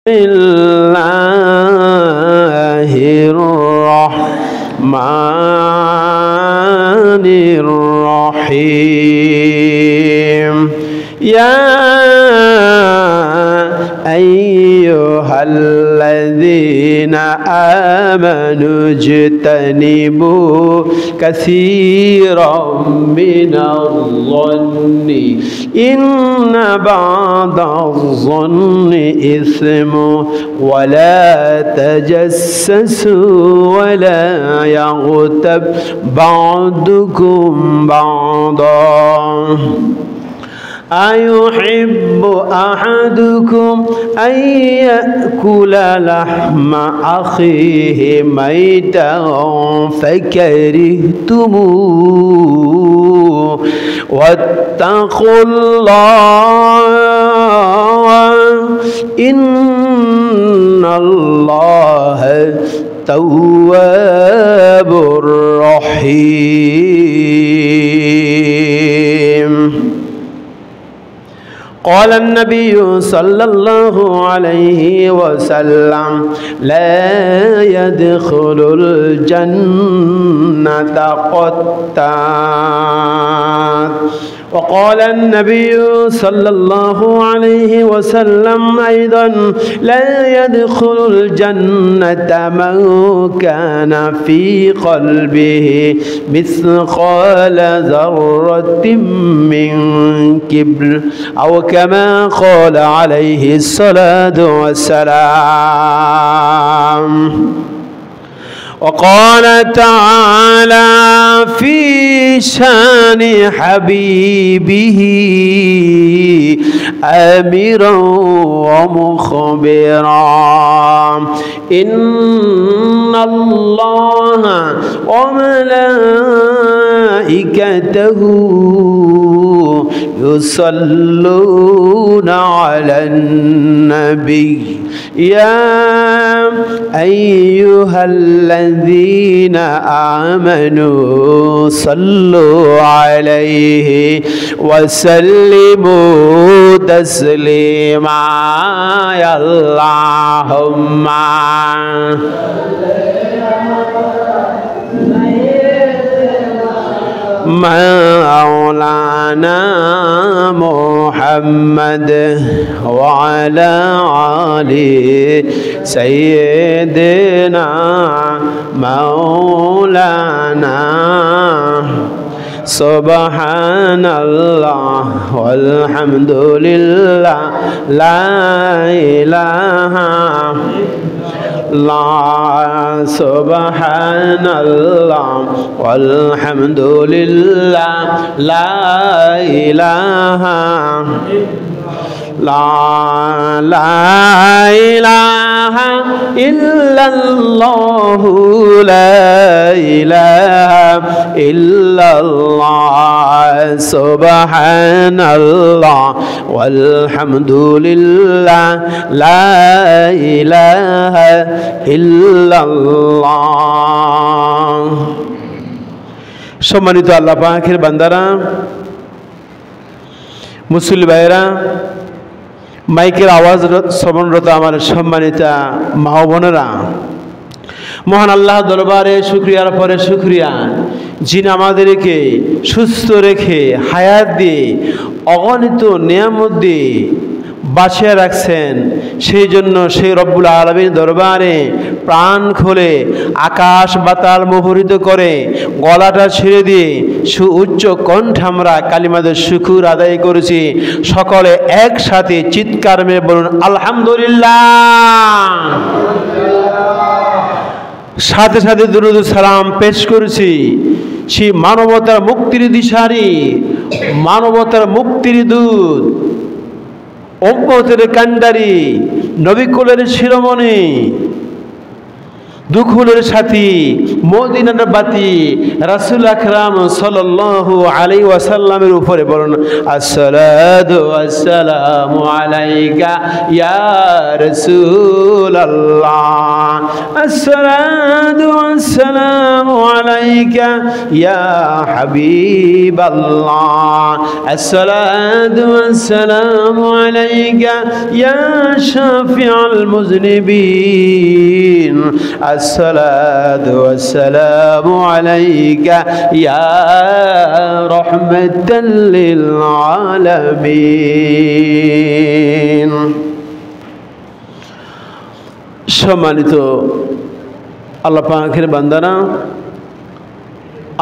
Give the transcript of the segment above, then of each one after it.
Bismillahir Rahmanir Rahim. Ya ayyuhalladzina amanu ijtanibu katsiran minadh-dhanni inna ba'dadh-dhanni ithmu wa la tajassasu wa la yaghtab ba'dukum ba'dan. أيحب أحدكم أن يأكل لحم أخيه ميتا فكرهتموه واتقوا الله إن الله تواب رحيم. قال النبي صلى الله عليه وسلم لا يدخل الجنة قتات. وقال النبي صلى الله عليه وسلم أيضا لا يدخل الجنة من كان في قلبه مثقال ذرة من كبر أو كما قال عليه الصلاة والسلام. وقال تعالى في شان حبيبه آمرا ومخبرا إن الله وملائكته يصلون على النبي يا أيها الذين آمنوا صلوا عليه وسلموا تسليما. يا اللهم مولانا محمد وعلى آل سيدنا مولانا. سبحان الله والحمد لله لا إله لا سبحان الله والحمد لله لا إله لا إله إلا الله لا إله إلا الله سبحان الله والحمد لله لا إله إلا الله. সম্মানিত আল্লাহ পাকের বান্দারা, মুসলিম ভাইরা, মাইকের আওয়াজ শ্রবণরত আমার সম্মানিতা মা বোনেরা, মহান আল্লাহ দরবারে শুকরিয়ার পরে শুকরিয়া, যিনি আমাদেরকে সুস্থ রেখে হায়াত দিয়ে অগণিত নিয়ামত দিয়ে বাঁচিয়ে রাখছেন। সেই জন্য সেই রব্বুল আলামিন দরবারে প্রাণ খুলে আকাশ বাতাল মুখরিত করে গলাটা ছেড়ে দিয়ে সুউচ্চ কণ্ঠে আমরা কালিমাদের শুকর আদায় করেছি। সকলে একসাথে চিৎকার মেরে বলুন আলহামদুলিল্লাহ। সাথে সাথে দুরূদ সালাম পেশ করেছি সেই মানবতার মুক্তির দিশারি, মানবতার মুক্তির দূত, উম্মতের কান্ডারি, নবী কুলের শিরোমণি, দুখুলের সাথী, মদিনার বাতি রাসূল আকরাম সাল্লাল্লাহু আলাইহি ওয়াসাল্লামের উপরে বলুন আসসালাতু ওয়াসসালামু আলাইকা ইয়া রাসূলাল্লাহ, আসসালাতু ওয়াসসালামু আলাইকা ইয়া হাবিবাল্লাহ, আসসালাতু ওয়াসসালামু আলাইকা ইয়া শাফিউল মুযনিবিন, আসসালাতু ওয়াসসালামু আলাইকা ইয়া রাহমাতাল লিল আলামিন। সম্মানিত আল্লাহ পাকের বান্দারা,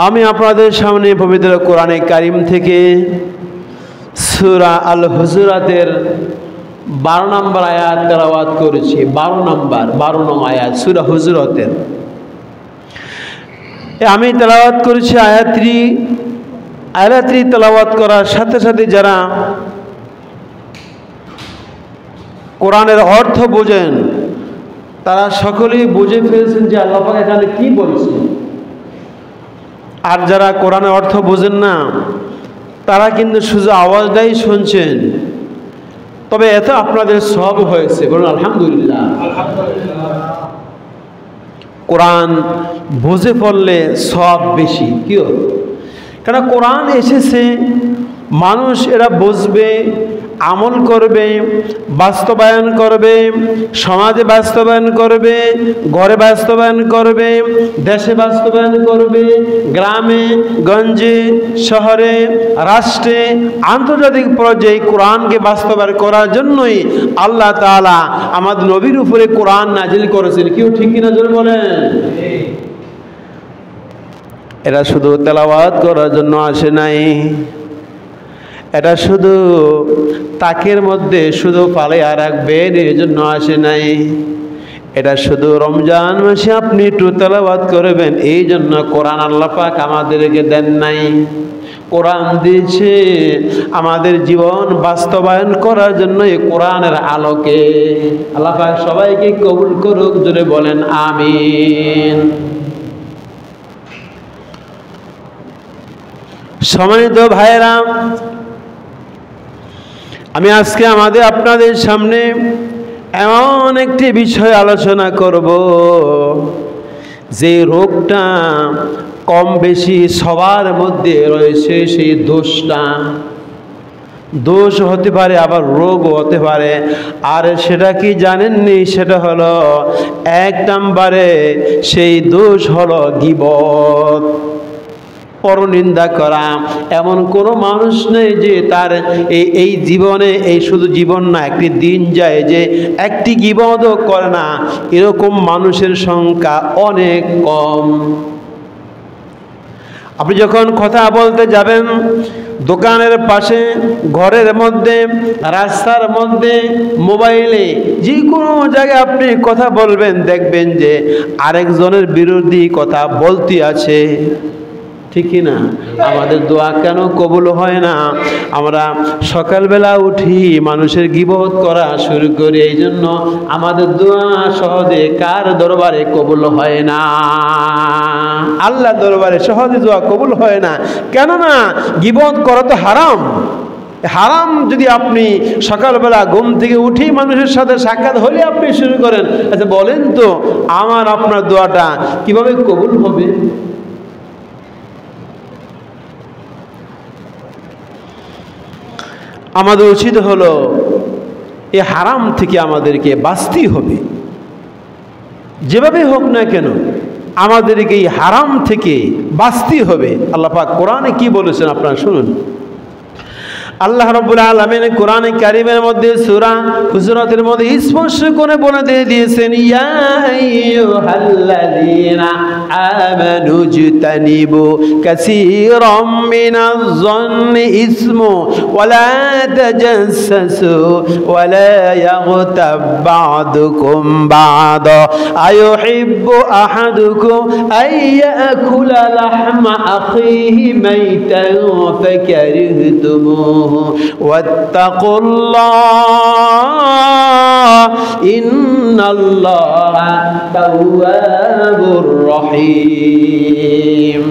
আমি আপনাদের সামনে পবিত্র কোরআনে কারিম থেকে সূরা আল হুজুরাতের 12 নম্বর আয়াত তেলাওয়াত করেছি। 12 নং আয়াত সূরা হুজুরাতের আমি তেলাওয়াত করেছি। আয়াতটি তেলাওয়াত করার সাথে সাথে যারা কোরআনের অর্থ বোঝেন তারা সকলেই বুঝে ফেলছেন যে আল্লাহ পাক এখানে কি বলছেন। আর যারা কোরআনের অর্থ বোঝেন না তারা কিন্তু শুধু আওয়াজটাই শুনছেন, তবে এত আপনাদের সব হয়েছে, বলুন আলহামদুলিল্লাহ। কোরআন বুঝে পড়লে সব বেশি কি হবে, কারণ কোরআন এসেছে মানুষ এরা বুঝবে, আমল করবে, বাস্তবায়ন করবে, সমাজে বাস্তবায়ন করবে, ঘরে বাস্তবায়ন করবে, দেশে বাস্তবায়ন করবে, গ্রামে গঞ্জে শহরে রাষ্ট্রে আন্তর্জাতিক পর্যায়ে কোরআনকে বাস্তবায়ন করার জন্যই আল্লাহ তাআলা আমাদের নবীর উপরে কোরআন নাজিল করেছেন। কেউ ঠিক কিনা জোরে বলেন। এরা শুধু তেলাওয়াত করার জন্য আসে নাই, এটা শুধু তাকের মধ্যে শুধু পালাইয়া রাখবেন এর জন্য আসে নাই, এটা শুধু রমজান মাসে আপনি একটু তেলাওয়াত করবেন এই জন্য কোরআন আল্লাহ পাক আমাদেরকে দেন নাই। কোরআন দিয়েছে আমাদের জীবন বাস্তবায়ন করার জন্য এই কোরআনের আলোকে। আল্লাহ পাক সবাইকে কবুল করুক, জোরে বলেন আমিন। সম্মানিত ভাইয়েরা, আমি আজকে আপনাদের সামনে এমন একটি বিষয় আলোচনা করব যে রোগটা কম বেশি সবার মধ্যে রয়েছে। সেই দোষ হতে পারে, আবার রোগও হতে পারে। আর সেটা কি জানেননি? সেটা হলো 1 নম্বরে সেই দোষ হলো গীবত, পরনিন্দা করা। এমন কোনো মানুষ নেই যে তার এই জীবনে, এই শুধু জীবন না, একটি দিন যায় যে একটি গীবতও করে না, এরকম মানুষের সংখ্যা অনেক কম। আপনি যখন কথা বলতে যাবেন দোকানের পাশে, ঘরের মধ্যে, রাস্তার মধ্যে, মোবাইলে, যে কোনো জায়গায় আপনি কথা বলবেন দেখবেন যে আরেকজনের বিরোধী কথা বলতে আছে, ঠিক কি না? আমাদের দোয়া কেন কবুল হয় না? আমরা সকালবেলা উঠি মানুষের গীবত করা শুরু করি, এই জন্য আমাদের দোয়া সহজে কার দরবারে কবুল হয় না? আল্লাহ দরবারে সহজে দোয়া কবুল হয় না। কেননা গীবত করা তো হারাম। হারাম যদি আপনি সকালবেলা ঘুম থেকে উঠি মানুষের সাথে সাক্ষাৎ হলে আপনি শুরু করেন, আচ্ছা বলেন তো আমার আপনার দোয়াটা কিভাবে কবুল হবে? আমাদের উচিত হলো এই হারাম থেকে আমাদেরকে বাঁচতেই হবে, যেভাবে হোক না কেন আমাদেরকে এই হারাম থেকে বাঁচতেই হবে। আল্লাহ পাক কোরআনে কি বলেছেন আপনারা শুনুন। আল্লাহ রাব্বুল আলামিন কোরআনে কারীমের মধ্যে সূরা হুজুরাতের মধ্যে স্পষ্ট করে বলে দিয়েছেন, ইয়া আইয়ুহাল্লাযীনা আমানু জতানিবু কাসীরাম মিনাজ যন্নি ইসমু ওয়া লা তাজাসসু ওয়া লা ইয়াগতাব বা'দুকুম বা'দা আইয়ুহিব্বু আহাদুকুম আইয়াকুলা লাহমা আখিহি মাইতান ফাকারিহতুমুহু ওয়াত্তাকুল্লাহ ইন্নাল্লাহা তাওয়াবুর রহিম।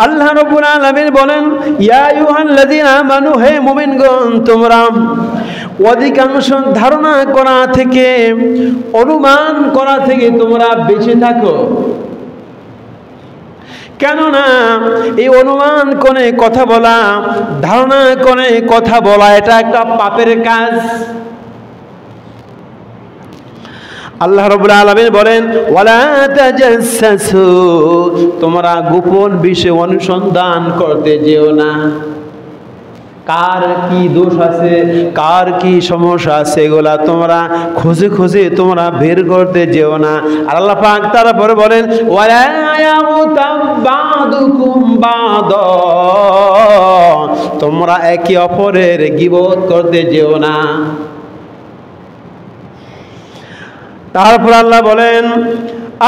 আল্লাহ রাব্বুল আলামিন বলেন, ইয়া আইয়ুহাল্লাযীনা আমানু, হে মুমিনগণ, তোমরা অধিকাংশ ধারণা করা থেকে, অনুমান করা থেকে তোমরা বেঁচে থাকো। কেননা এই অনুমান করে কথা বলা, ধারণা করে কথা বলা, এটা একটা পাপের কাজ। আল্লাহ রাব্বুল আলামিন বলেন, ওয়ালা তাজাসসু, তোমরা গোপন বিষয় অনুসন্ধান করতে যেও না। কার কি দোষ আছে, কার কি সমস্যা আছে, এগুলা তোমরা খুঁজে খুঁজে তোমরা বের করতে যেও না। আর আল্লাহ পাক তারপরে বলেন, ওয়ালা ইয়াগতাব বাদুকুম বাদা, তোমরা একে অপরের গীবত করতে যেও না। তারপর আল্লাহ বলেন,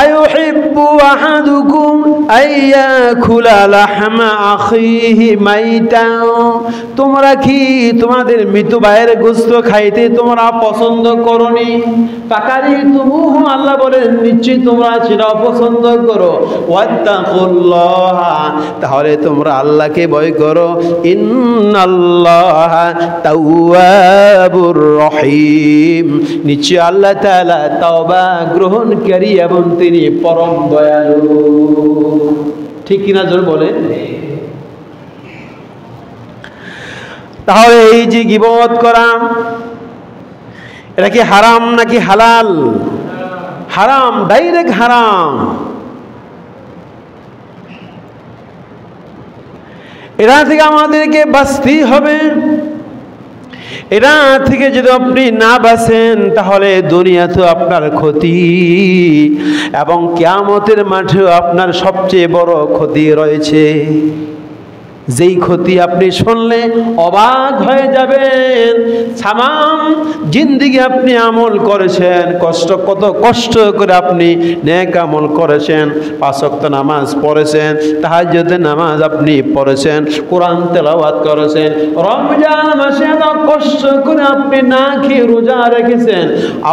আয়ুহিব্বু আহাদুকুম আইয়াকুলা লাহমা আখিহি মাইতান, তোমরা কি তোমাদের মৃত ভাইয়ের গোশত খাইতে তোমরা পছন্দ করনি? ফাকারিতুমুহু, আল্লাহ বলেন নিশ্চয়ই তোমরা সেটা অপছন্দ করো। ওয়াত্তাকুল্লাহ, তাহলে তোমরা আল্লাহকে ভয় করো। ইন্নাল্লাহা তাওয়াবুর রহিম, নিশ্চয়ই আল্লাহ তাআলা তওবা গ্রহণকারী এবং তিনি পরম দয়ালু। ঠিক কিনা জোর বলেন? তাহলে এই যে গীবত করা, এটা কি হারাম নাকি হালাল? হারাম, ডাইরেক্ট হারাম। এটা থেকে আমাদেরকে বাঁচতেই হবে। এটা থেকে যদি আপনি না বাঁচেন তাহলে দুনিয়াতেও আপনার ক্ষতি এবং কিয়ামতের মাঠেও আপনার সবচেয়ে বড় ক্ষতি রয়েছে, যেই ক্ষতি আপনি শুনলে অবাক হয়ে যাবেন। সামাম জিন্দেগি আপনি আমল করেছেন, কত কষ্ট করে আপনি নেক আমল করেছেন, 5 ওয়াক্ত নামাজ পড়েছেন, তাহাজ্জুদের নামাজ আপনি পড়েছেন, কোরআন তেলাওয়াত করেছেন, রমজান মাসে এত কষ্ট করে আপনি না খেয়ে রোজা রেখেছেন,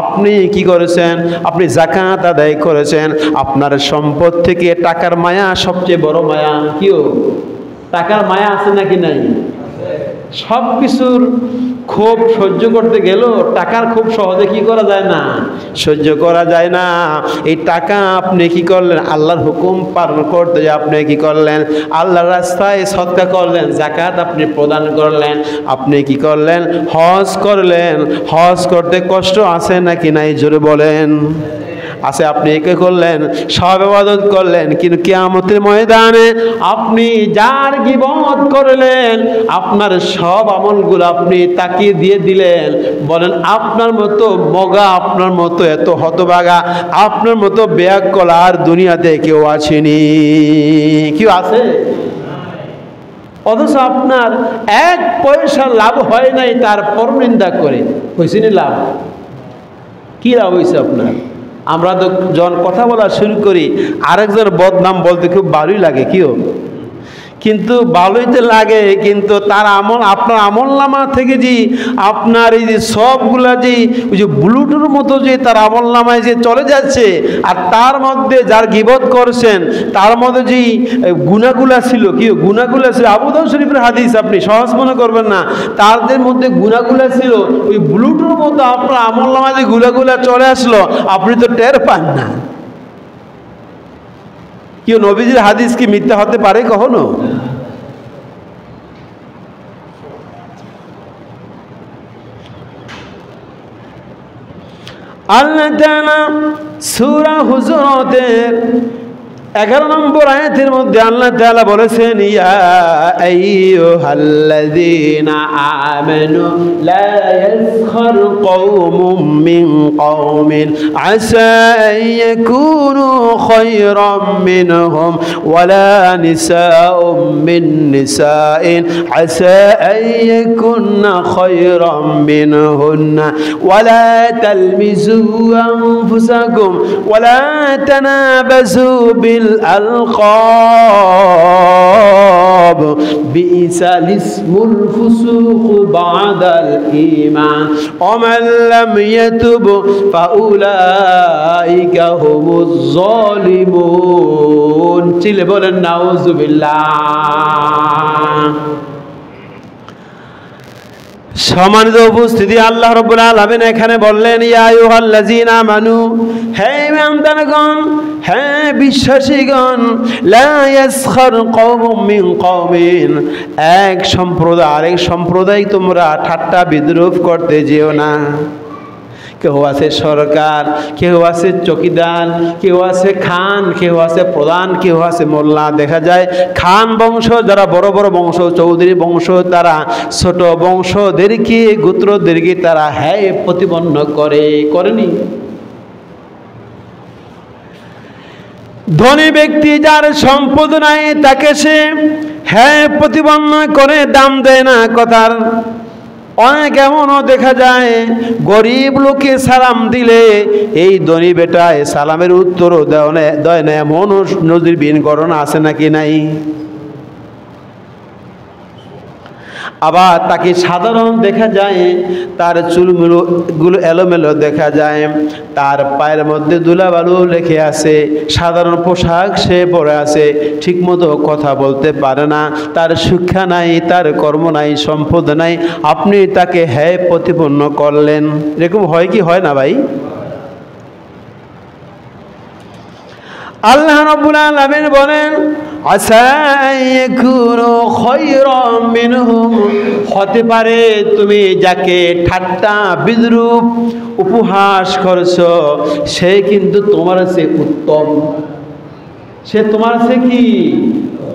আপনি কি করেছেন? আপনি যাকাত আদায় করেছেন। আপনার সম্পদ থেকে টাকার মায়া সবচেয়ে বড় মায়া। কিও টাকার মায়া আছে নাকি নাই? সব কিছুর ক্ষোভ সহ্য করতে গেলেও টাকার খুব সহজে কি করা যায় না, সহ্য করা যায় না। এই টাকা আপনি কি করলেন? আল্লাহর হুকুম পালন করতে যে আপনি কি করলেন? আল্লাহর রাস্তায় সদকা করলেন, যাকাত আপনি প্রদান করলেন, আপনি কি করলেন? হজ করলেন। হজ করতে কষ্ট আছে নাকি নাই জোরে বলেন? আছে। আপনি একে করলেন, সব ইবাদত করলেন, কিন্তু কিয়ামতের ময়দানে আপনি যার গীবত করলেন আপনার সব আমলগুলো আপনি তাকে দিয়ে দিলেন। বলেন আপনার মতো মগা, আপনার মতো এত হতভাগা, আপনার মতো বেয়াক্কল আর দুনিয়াতে কেউ আসেনি। কেউ আছে? অথচ আপনার 1 পয়সা লাভ হয় নাই, তারপর নিন্দা করে। হয়েছে না লাভ? কি লাভ হয়েছে আপনার? আমরা তো যখন কথা বলা শুরু করি আরেকজন বদনাম বলতে খুব ভালোই লাগে, কিও কিন্তু ভালোই তো লাগে, কিন্তু তার আমল, আপনার আমল নামা থেকে যে আপনার এই যে সবগুলা যে ওই যে ব্লুটুর মতো যে তার আমল নামায় যে চলে যাচ্ছে, আর তার মধ্যে যার গীবত করছেন তার মধ্যে যে গুনাহগুলা ছিল, কি গুনাহগুলা ছিল, আবু দাউদ শরীফের হাদিস, আপনি সহজ মনে করবেন না, তাদের মধ্যে গুনাহগুলা ছিল, ওই ব্লুটুর মতো আপনার আমল নামায় যে গুনাহগুলা চলে আসলো, আপনি তো টের পান না। কেউ নবীজির হাদিস কি মিথ্যা হতে পারে কখনো? আল্লাহ তাআলা সূরা হুজুরাতের 11 নম্বর আয়াতের মধ্যে আল্লাহ তাআলা বলেছেন, ইয়া আইয়ুহাল্লাযীনা আমানু লা ইয়াসখার কওমুম মিন কওমিন আসা আন ইয়াকুনু খায়রাম মিনহুম ওয়ালা নিসাউম মিন নিসাইন আসা আন ইয়াকুননা খায়রাম মিনহুন্না ওয়ালা তালমিজু আনফুসাকুম ওয়ালা তানাবাজু বিল الألقاب العقاب بئس الاسم الفسوق بعد الإيمان ومن لم يتب فأولئك هم الظالمون চিলে বলেন নাউযুবিল্লাহ। সম্মানিত উপস্থিতি, আল্লাহ রাব্বুল আলামিন এখানে বললেন ইয়া আইয়ুহাল্লাযীনা আমানু, হে ঈমানদারগণ, হে বিশ্বাসীগণ, লা ইয়াসখার কওমুম মিন কওমিন, এক সম্প্রদায় আরেক সম্প্রদায় তোমরা ঠাট্টা বিদ্রূপ করতে যেও না। কেউ আছে সরকার, কেউ আছে চকিদার, কেউ আছে খান, কেউ আছে প্রধান, কেউ আছে মোল্লা। দেখা যায় খান বংশ যারা বড় বড় বংশ, চৌধুরী বংশ, তারা ছোট বংশদেরকে গোত্রদেরকে তারা হ্যায় প্রতিপন্ন করেনি। ধনী ব্যক্তি যার সম্পদ নাই তাকে সে হ্যায় প্রতিপন্ন করে, দাম দেয় না কথার। অনেক এমনও দেখা যায় গরিব লোকে সালাম দিলে এই ধনী বেটায় সালামের উত্তরও দেয় না, এমনও নজিরবিহীন ঘটনা আছে নাকি নাই? আবার তাকে সাধারণ দেখা যায়, তার চুলগুলো এলোমেলো দেখা যায়, তার পায়ের মধ্যে ধুলাবালু লেগে আছে, সাধারণ পোশাক সে পরে আছে, ঠিকমতো কথা বলতে পারে না, তার শিক্ষা নাই, তার কর্ম নাই, সম্পদ নাই, আপনি তাকে হ্যায় প্রতিপন্ন করলেন। এরকম হয় কি হয় না ভাই? আল্লাহ রাব্বুল আলামিন বলেন আসা ইয়াকুনু খায়রাম মিনহুম, হতে পারে তুমি যাকে ঠাট্টা বিদ্রূপ উপহাস করছো সে কিন্তু তোমার চেয়ে উত্তম, সে তোমার চেয়ে কি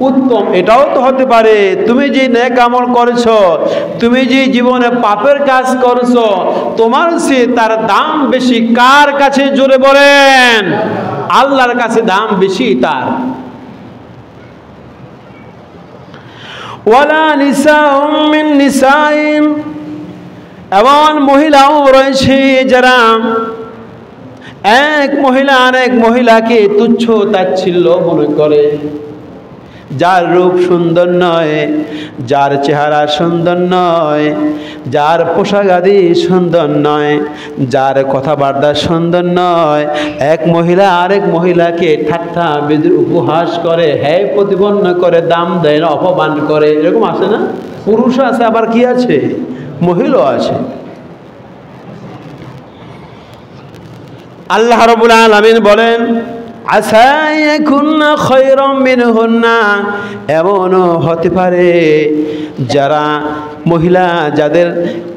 উত্তম। এটাও তো হতে পারে তুমি যে নেক আমল করেছো, তুমি যে জীবনে পাপের কাজ করছো, তোমার চেয়ে তার দাম বেশি। কার কাছে? জোরে বলেন, আল্লাহর কাছে দাম বেশি তার। ওয়ালা নিসাউম মিন নিসাইন, এমন মহিলাও রয়েছে যারা এক মহিলা আরেক মহিলাকে তুচ্ছ তাচ্ছিল্য মনে করে। যার রূপ সুন্দর নয়, যার চেহারা সুন্দর নয়, যার পোশাক আদি সুন্দর নয়, যার কথাবার্তা সুন্দর নয়, এক মহিলা আরেক মহিলাকে ঠাট্টা বিদ্রূপ উপহাস করে, হ্যায় প্রতিপন্ন করে, দাম দেয় না, অপমান করে। এরকম আছে না? পুরুষ আছে, আবার কি আছে, মহিলাও আছে। আল্লাহ রাব্বুল আলামিন বলেন আসা ইয়াকুননা খায়রাম মিনহুন্না, এমনও হতে পারে যারা মহিলা যাদের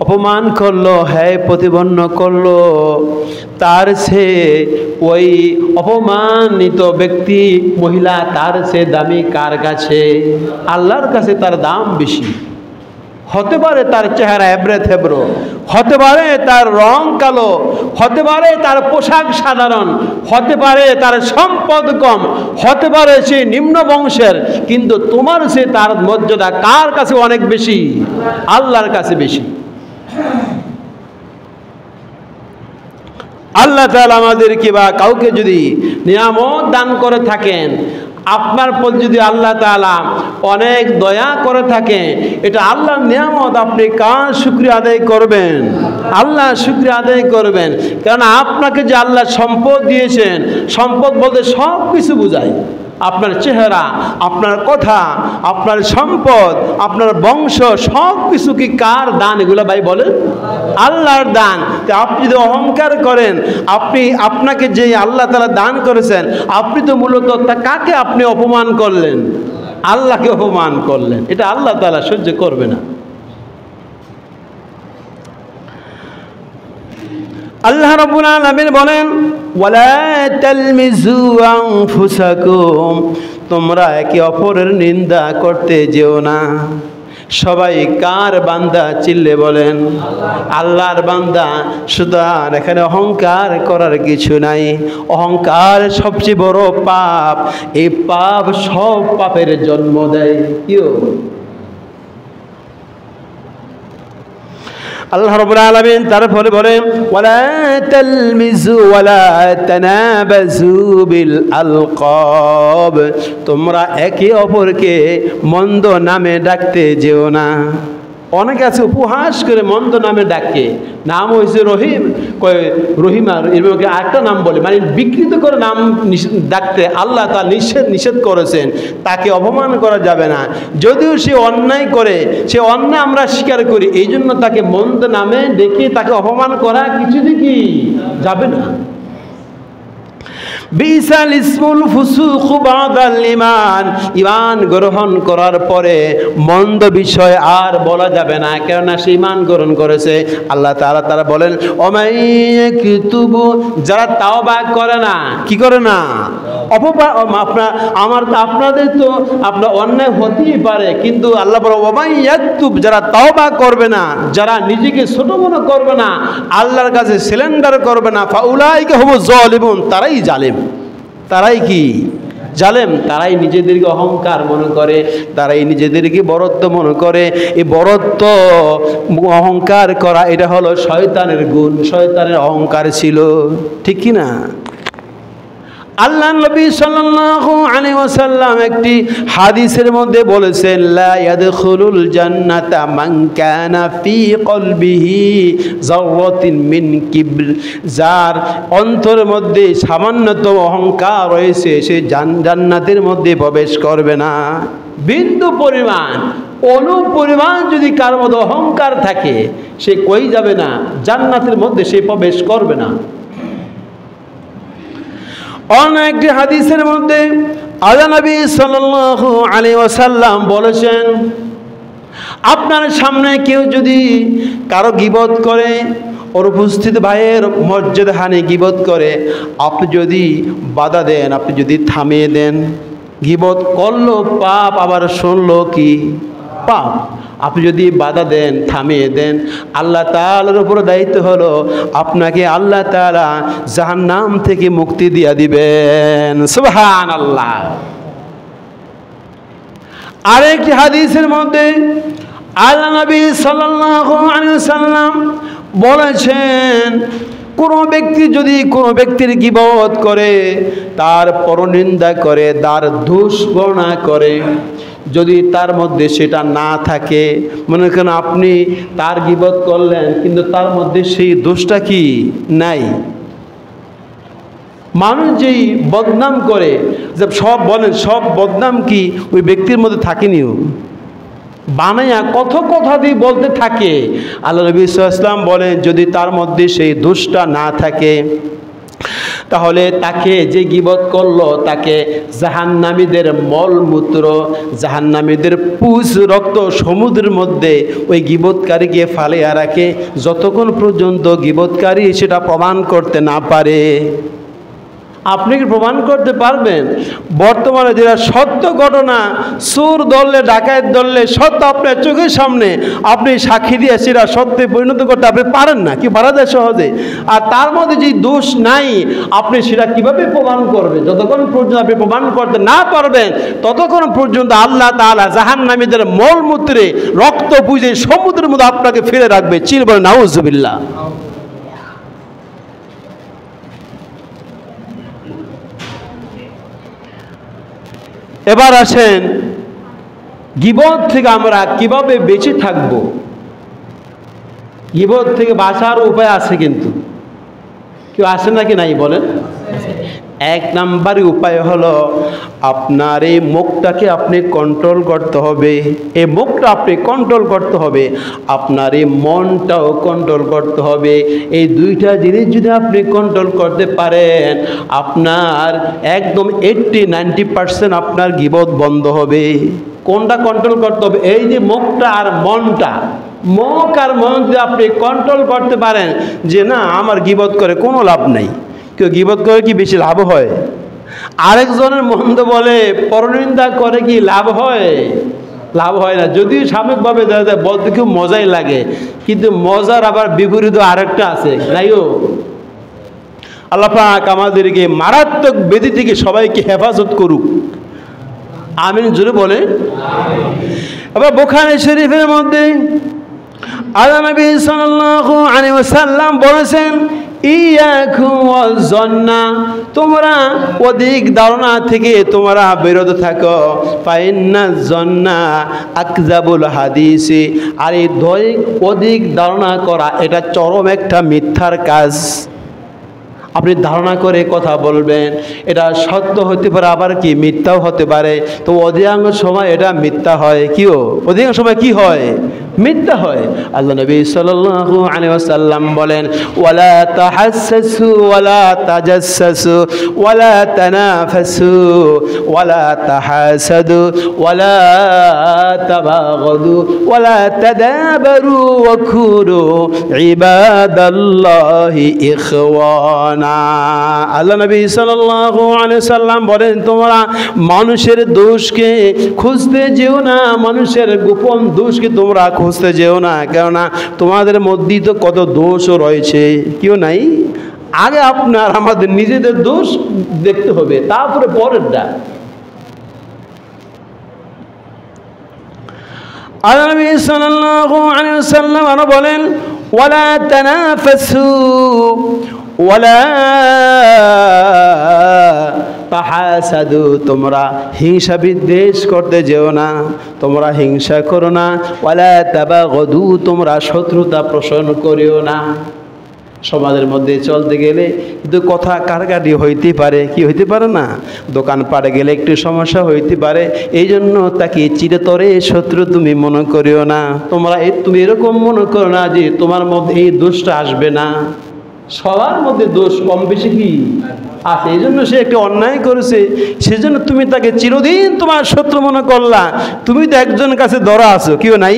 অপমান করলো, হ্যায় প্রতিপন্ন করলো, তার সে ওই অপমানিত ব্যক্তি মহিলা তার সে দামি কার কাছে? আল্লাহর কাছে তার দাম বেশি। হতে পারে তার চেহারা এবড়ে থেবড়ো, হতে পারে তার রং কালো, হতে পারে তার পোশাক সাধারণ, হতে পারে তার সম্পদ কম, হতে পারে সে নিম্ন বংশের, কিন্তু তোমার সে তার মর্যাদা কার কাছে অনেক বেশি? আল্লাহর কাছে বেশি। আল্লাহ তাআলা আমাদেরকে বা কাউকে যদি নিয়ামত দান করে থাকেন, আপনার প্রতি যদি আল্লাহ তাআলা অনেক দয়া করে থাকে, এটা আল্লাহর নিয়ামত, আপনি কার শুকরিয়া আদায় করবেন? আল্লাহ শুকরিয়া আদায় করবেন। কারণ আপনাকে যে আল্লাহ সম্পদ দিয়েছেন, সম্পদ বলতে সব কিছু বোঝায়। আপনার চেহারা, আপনার কথা, আপনার সম্পদ, আপনার বংশ, সব কিছু কি কার দান? এগুলো ভাই বলেন আল্লাহর দান। আপনি যদি অহংকার করেন, আপনাকে যে আল্লাহ তাআলা দান করেছেন, আপনি তো মূলত কাকে আপনি অপমান করলেন? আল্লাহকে অপমান করলেন। এটা আল্লাহ তাআলা সহ্য করবে না। আল্লাহ রাব্বুল আলামিন বলেন ওয়ালা তালমিজু আনফুসাকুম, তোমরা একে অপরের নিন্দা করতে যেও না। সবাই কার বান্দা? চিল্লে বলেন আল্লাহর বান্দা। সুতরাং এখানে অহংকার করার কিছু নাই। অহংকার সবচেয়ে বড় পাপ। এই পাপ সব পাপের জন্ম দেয়। আল্লাহ রাব্বুল আলামিন তারপরে বলেন ওয়ালা তালমিজু ওয়ালা তানাবাজু বিল আলকাব, তোমরা একে অপরকে মন্দ নামে ডাকতে যেও না। অনেকে আছে উপহাস করে মন্দ নামে ডাকে, নাম হয়েছে রহিম, কয় রহিম আর এরকম একটা নাম বলে, মানে বিকৃত করে নাম ডাকতে আল্লাহ তা নিষেধ করেছেন, তাকে অপমান করা যাবে না। যদিও সে অন্যায় করে, সে অন্যায় আমরা স্বীকার করি, এই জন্য তাকে মন্দ নামে ডেকে তাকে অপমান করা কিছুদিন কি যাবে না। বিসাল ইসমুল ফুসুক বাদাল ঈমান, ঈমান গ্রহণ করার পরে মন্দ বিষয় আর বলা যাবে না, কেননা সে ঈমান গ্রহণ করেছে। আল্লাহ তাআলা বলেন অমাইয়াকুতুবু, যারা তাওবা করে না, কি করে না, আপনাদের তো আপনার অন্যায় হতেই পারে, কিন্তু আল্লাহ বলে ওমাইয়াকুতুব, যারা তাওবা করবে না, যারা নিজেকে ছোট মনে করবে না, আল্লাহর কাছে সিলেন্ডার করবে না, ফাউলাইকা হুমুজ জালিমুন, তারাই জালেম। তারাই কি জালেম? তারাই নিজেদেরকে অহংকার মনে করে, তারাই নিজেদেরকে বরত্ব মনে করে। এই বরত্ব অহংকার করা এটা হলো শয়তানের গুণ, শয়তানের অহংকার ছিল, ঠিক কি না? আল্লাহ নবী সাল্লাল্লাহু আলাইহি ওয়াসাল্লাম একটি হাদিসের মধ্যে বলেছেন লা ইয়াদখুলুল জান্নাতা মান কানা ফি কলবিহি যাররাতিন মিন কিবর, যার অন্তরের মধ্যে সামান্যতম অহংকার রয়েছে সে জান্নাতের মধ্যে প্রবেশ করবে না। বিন্দু পরিমাণ, অনু পরিমাণ যদি কার মধ্যে অহংকার থাকে সে কই যাবে না, জান্নাতের মধ্যে সে প্রবেশ করবে না। অনেকটি হাদিসের মধ্যে আল্লাহ নবী সাল্লাল্লাহু আলাইহি ওয়াসাল্লাম বলেছেন, আপনার সামনে কেউ যদি কারো গীবত করে, ওর উপস্থিত ভাইয়ের মর্যাদা হানি গীবত করে, আপনি যদি বাধা দেন, আপনি যদি থামিয়ে দেন, গীবত করলো পাপ, আবার শুনলো কি পাপ, আপনি যদি বাধা দেন, থামিয়ে দেন, আল্লাহ তাআলার উপর দায়িত্ব হলো আপনাকে আল্লাহ তাআলা জাহান্নাম থেকে মুক্তি দিয়ে দিবেন। সুবহানাল্লাহ। আরেকটি হাদিসের মধ্যে আল্লাহ নবী সাল্লাল্লাহু আলাইহি ওয়াসাল্লাম বলেছেন, কোনো ব্যক্তি যদি কোনো ব্যক্তির গীবত করে, তার পরনিন্দা করে, তার দোষ বর্ণনা করে, যদি তার মধ্যে সেটা না থাকে, মনে করেন আপনি তার গীবত করলেন কিন্তু তার মধ্যে সেই দোষটা কি নাই। মানুষ যেই বদনাম করে, যে সব বলেন সব বদনাম কি ওই ব্যক্তির মধ্যে থাকেনিও, বানাইয়া কথা দিয়ে বলতে থাকে। আল্লাহ নবী সাল্লাল্লাহু আলাইহি ওয়াসাল্লাম বলেন যদি তার মধ্যে সেই দোষটা না থাকে, তাহলে তাকে যে গীবত করলো তাকে জাহান্নামীদের মলমূত্র, জাহান্নামীদের পুষ রক্ত সমুদ্রের মধ্যে ওই গীবতকারীকে ফালিয়া রাখে, যতক্ষণ পর্যন্ত গীবতকারী সেটা প্রমাণ করতে না পারে। আপনি কি প্রমাণ করতে পারবেন? বর্তমানে যেটা সত্য ঘটনা, চোর ধরলে, ডাকাত ধরলে, সত্য আপনার চোখের সামনে আপনি সাক্ষী দিয়ে সেটা সত্যে পরিণত করতে আপনি পারেন না, কি পারা যায় সহজে? আর তার মধ্যে যে দোষ নাই আপনি সেটা কিভাবে প্রমাণ করবেন? যতক্ষণ পর্যন্ত আপনি প্রমাণ করতে না পারবেন ততক্ষণ পর্যন্ত আল্লাহ তাআলা জাহান্নামীদের মলমূত্রে রক্ত পুঁজে সমুদ্রের মধ্যে আপনাকে ফিরে রাখবে। চির বলে নাউজুবিল্লাহ। এবার আসেন গীবত থেকে আমরা কিভাবে বেঁচে থাকব। গীবত থেকে বাঁচার উপায় আছে, কিন্তু কেউ আসে নাকি নাই বলেন? এক নাম্বার উপায় হলো আপনার এই মুখটাকে আপনি কন্ট্রোল করতে হবে। এই মুখটা আপনি কন্ট্রোল করতে হবে, আপনার এই মনটাও কন্ট্রোল করতে হবে। এই দুইটা জিনিস যদি আপনি কন্ট্রোল করতে পারেন, আপনার একদম 80-90% আপনার গীবত বন্ধ হবে। কোনটা কন্ট্রোল করতে হবে? এই যে মুখটা আর মনটা। মুখ আর মন যদি আপনি কন্ট্রোল করতে পারেন যে না আমার গীবত করে কোনো লাভ নাই, কেউ গীবত করে কি বেশি লাভ হয়? আরেকজনের মন্দ বলে পরনিন্দা করে কি লাভ হয়? লাভ হয় না। যদিও সাময়িকভাবে দেখা যায় বলতে খুব মজাই লাগে, কিন্তু মজার আবার বিপরীত আরেকটা আছে, নাইও? আল্লাহ পাক আমাদেরকে মারাত্মক ব্যাধি থেকে সবাইকে হেফাজত করুক, আমিন জোরে বলে। আবার বুখারী শরীফের মধ্যে আল্লাহ নবী সাল্লাল্লাহু আলাইহি ওয়াসাল্লাম বলেছেন, ইয়াকুম ওয়াজ-যন্না, তোমরা অধিক ধারণা থেকে তোমরা বিরত থাকো। ফাইন্নাজ-যন্না আকযাবুল হাদিসি, আর এই অধিক ধারণা করা এটা চরম একটা মিথ্যার কাজ। আপনি ধারণা করে কথা বলবেন, এটা সত্য হতে পারে, আবার কি মিথ্যাও হতে পারে। তো অধিকাংশ সময় এটা মিথ্যা হয়। কিও অধিকাংশ সময় কি হয়? মিথ্যা হয়। আল্লাহ নবী সাল্লাল্লাহু আলাইহি ওয়াসাল্লাম বলেন, ওয়ালা তাহাসসু ওয়ালা তাজাসসু ওয়ালা তানাফাসু ওয়ালা তাহাসাদু ওয়ালা তাবাগাদু ওয়ালা তাদাবারু ওয়া কুনু ইবাদাল্লাহি ইখওয়ানা। আল্লাহ নবী সাল্লাল্লাহু আলাইহি সাল্লাম বলেন, তোমরা মানুষের দোষকে খুঁজতে যেও না, মানুষের গোপন দোষকে তোমরা খুঁজতে যেও না, কেননা তোমাদের মধ্যেই তো কত দোষও রয়েছে। কেউ নাই, আগে আপনার আমাদের নিজেদের দোষ দেখতে হবে, তারপরে পরেরটা। আল্লাহ নবী সাল্লাল্লাহু আলাইহি ওয়াসাল্লাম আরো বলেন, ওয়ালা তানাফাসু ওয়ালা তাহাসাদু, তোমরা হিংসা বিদ্বেষ করতে যেও না, তোমরা হিংসা করো না। ওয়ালা তাবাগাদু, তোমরা শত্রুতা পোষণ করিও না। সমাজের মধ্যে চলতে গেলে কিন্তু কথা কাটাকাটি হইতে পারে, কি হইতে পারে না? দোকানপাটে গেলে একটু সমস্যা হইতে পারে, এই জন্য তাকে চিরতরে শত্রু তুমি মনে করিও না। তুমি এরকম মনে করো না যে তোমার মধ্যে এই দোষটা আসবে না। সবার মধ্যে দোষ কম বেশি কি আছে, এই জন্য সে একটা অন্যায় করেছে, সেজন্য তুমি তাকে চিরদিন তোমার শত্রু মনে করলা। তুমি তো একজনের কাছে ধরা আছো, কেউ নাই।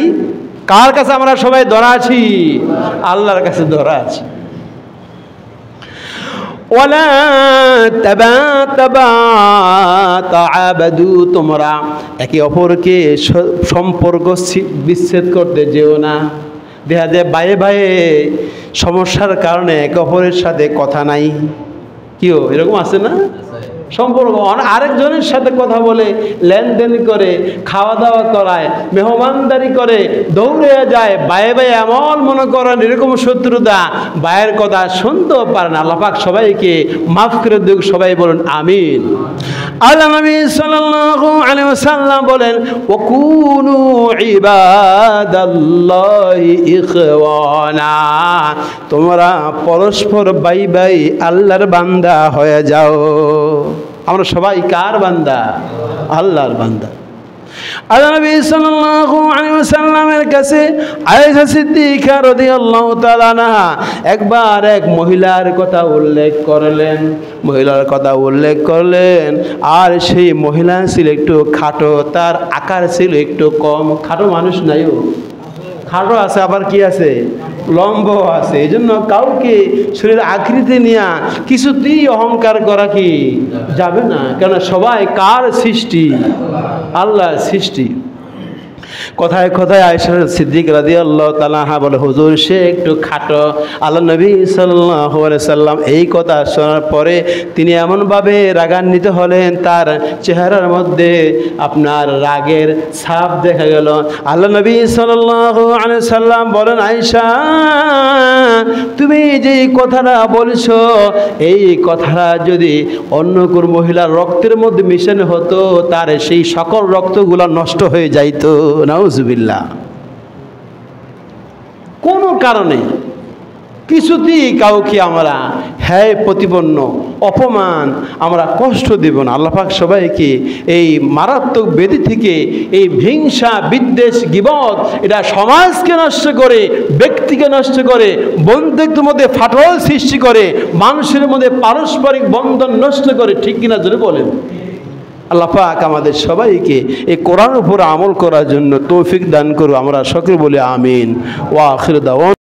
কার কাছে আমরা সবাই ধরা আছি? আল্লাহর কাছে ধরা আছি। ওয়ালা তাবাতাআবাদু, তোমরা একে অপরকে সম্পর্ক বিচ্ছেদ করতে যেও না। দেখা যায় ভাইয়ে ভাইয়ে সমস্যার কারণে একে অপরের সাথে কথা নাই। কিও এরকম আছে না? সম্পর্ক আরেকজনের সাথে কথা বলে, লেনদেন করে, খাওয়া দাওয়া করায়, মেহমানদারি করে, দৌড়ে যায়, বায়ে বায়ে এমন মনে করেন এরকম শত্রুতা, বায়ের কথা শুনতেও পারে না। আল্লাহ পাক সবাইকে মাফ করে দিক, সবাই বলুন আমিন। আল্লাহ নবী সাল্লাল্লাহু আলাইহি ওয়াসাল্লাম বলেন, ওয়াকুনু ইবাদাল্লাহি ইখওয়ানা, তোমরা পরস্পর ভাই ভাই আল্লাহর বান্দা হয়ে যাও। আমরা সবাই কার বান্দা? আল্লাহর বান্দা। আল্লাহ নবী সাল্লাল্লাহু আলাইহি ওয়াসাল্লামের কাছে আয়েশা সিদ্দিকা রাদিয়াল্লাহু তাআলা আনহা একবার এক মহিলার কথা উল্লেখ করলেন, আর সেই মহিলা ছিল একটু খাটো, তার আকার ছিল একটু কম। খাটো মানুষ নাইও, খাটো আছে, আবার কি আছে? লম্ব আছে। এই জন্য কাউকে শরীর আকৃতি নিয়ে কিছুতেই অহংকার করা কি যাবে না, কেন সবাই কার সৃষ্টি? আল্লাহর সৃষ্টি। কথায় কথায় আয়েশা সিদ্দিক রাদিয়াল্লাহু তাআলা আনহা বলে, হুজুর সে একটু খাটো। আল্লাহ নবী সাল্লাল্লাহু আলাইহি সাল্লাম এই কথা শোনার পরে তিনি এমনভাবে রাগান্বিত হলেন, তার চেহারার মধ্যে আপনার রাগের ছাপ দেখা গেল। আল্লাহ নবী সাল্লাল্লাহু আলাইহি সাল্লাম বলেন, আয়েশা তুমি যে কথাটা বলছো, এই কথাটা যদি অন্য কোন মহিলার রক্তের মধ্যে মিশানো হতো, তার সেই সকল রক্তগুলো নষ্ট হয়ে যাইতো। নাউজুবিল্লাহ। কোনো কারণে কিছুতেই কাউকে আমরা হ্যায় প্রতিপন্ন অপমান আমরা কষ্ট দেব না। আল্লাহ পাক সবাইকে এই মারাত্মক ব্যাধি থেকে, এই হিংসা বিদ্বেষ গীবত, এটা সমাজকে নষ্ট করে, ব্যক্তিকে নষ্ট করে, বন্ধুত্বের মধ্যে ফাটল সৃষ্টি করে, মানুষের মধ্যে পারস্পরিক বন্ধন নষ্ট করে। ঠিক কিনা জোরে বলেন। আল্লাহ পাক আমাদের সবাইকে এই কোরআনের উপর আমল করার জন্য তৌফিক দান করুন। আমরা সকলে বলি আমিন। ওয়া আখির দাওয়ানা।